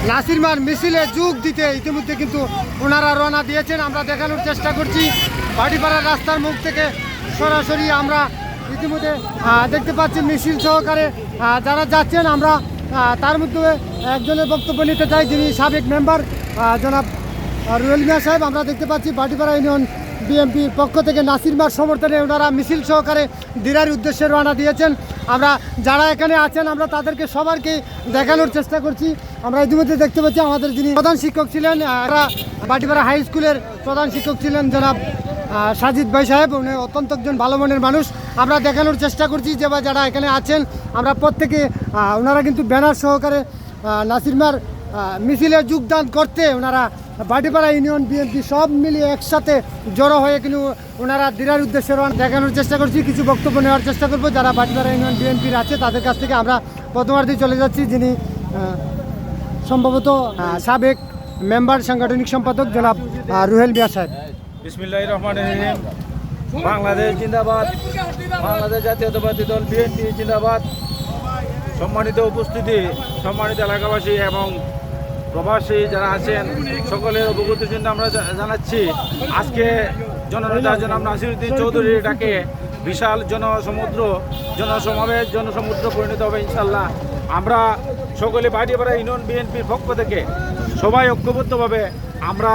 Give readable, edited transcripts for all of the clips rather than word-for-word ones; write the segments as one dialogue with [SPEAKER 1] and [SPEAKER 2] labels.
[SPEAKER 1] নাসির মার মিছিলে যোগ দিতে ইতিমধ্যে কিন্তু ওনারা রওনা দিয়েছেন। আমরা দেখানোর চেষ্টা করছি বাড়িপাড়ার রাস্তার মুখ থেকে সরাসরি আমরা ইতিমধ্যে দেখতে পাচ্ছি মিছিল সহকারে যারা যাচ্ছেন। আমরা তার মধ্যে একজনের বক্তব্য নিতে চাই, যিনি সাবেক মেম্বার জনাব রুহেল মিয়া সাহেব। আমরা দেখতে পাচ্ছি বাটিপাড়া ইউনিয়ন বিএনপির পক্ষ থেকে নাসির মার সমর্থনে ওনারা মিছিল সহকারে দিরার উদ্দেশ্যে রওনা দিয়েছেন। আমরা যারা এখানে আছেন আমরা তাদেরকে সবারকে দেখানোর চেষ্টা করছি। আমরা ইতিমধ্যে দেখতে পাচ্ছি আমাদের যিনি প্রধান শিক্ষক ছিলেন, বাটিপাড়া হাই স্কুলের প্রধান শিক্ষক ছিলেন জনাব সাজিদ ভাই সাহেব। উনি অত্যন্ত একজন ভালো মনের মানুষ। আমরা দেখানোর চেষ্টা করছি যে যারা এখানে আছেন আমরা প্রত্যেকে ওনারা কিন্তু ব্যানার সহকারে নাসির মার মিছিলে যোগদান করতে ওনারা বাটিপাড়া ইউনিয়ন বিএনপি সব মিলিয়ে একসাথে জড়ো হয়ে কিন্তু ওনারা দিরার উদ্দেশ্যে দেখানোর চেষ্টা করছি। কিছু বক্তব্য নেওয়ার চেষ্টা করবো যারা বাটিপাড়া ইউনিয়ন বিএনপির আছে তাদের কাছ থেকে। আমরা প্রথমার্ধে চলে যাচ্ছি, যিনি সম্ভবত সাবেক মেম্বার সাংগঠনিক সম্পাদক জনাব রুহেল মিয়া সাহেব।
[SPEAKER 2] বিসমিল্লাহির রহমানির রহিম। বাংলাদেশ জিন্দাবাদ, বাংলাদেশ জাতীয়তাবাদী দল বিএনপি জিন্দাবাদ। সম্মানিত উপস্থিতি, সম্মানিত এলাকাবাসী এবং প্রবাসী যারা আছেন সকলের অবগতির জন্য আমরা জানাচ্ছি, আজকে জননেতা জনাব নাসিরউদ্দিন চৌধুরীর ডাকে বিশাল জনসমাবেশ জনসমুদ্র পরিণত হবে ইনশাল্লাহ। আমরা সকলে বাটিপাড়া ইউনিয়ন বিএনপির পক্ষ থেকে সবাই ঐক্যবদ্ধভাবে আমরা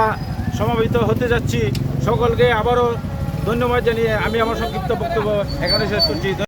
[SPEAKER 2] সমাবেত হতে যাচ্ছি। সকলকে আবারও ধন্যবাদ জানিয়ে আমি আমার সংক্ষিপ্ত বক্তব্য এখানে শেষ করছি।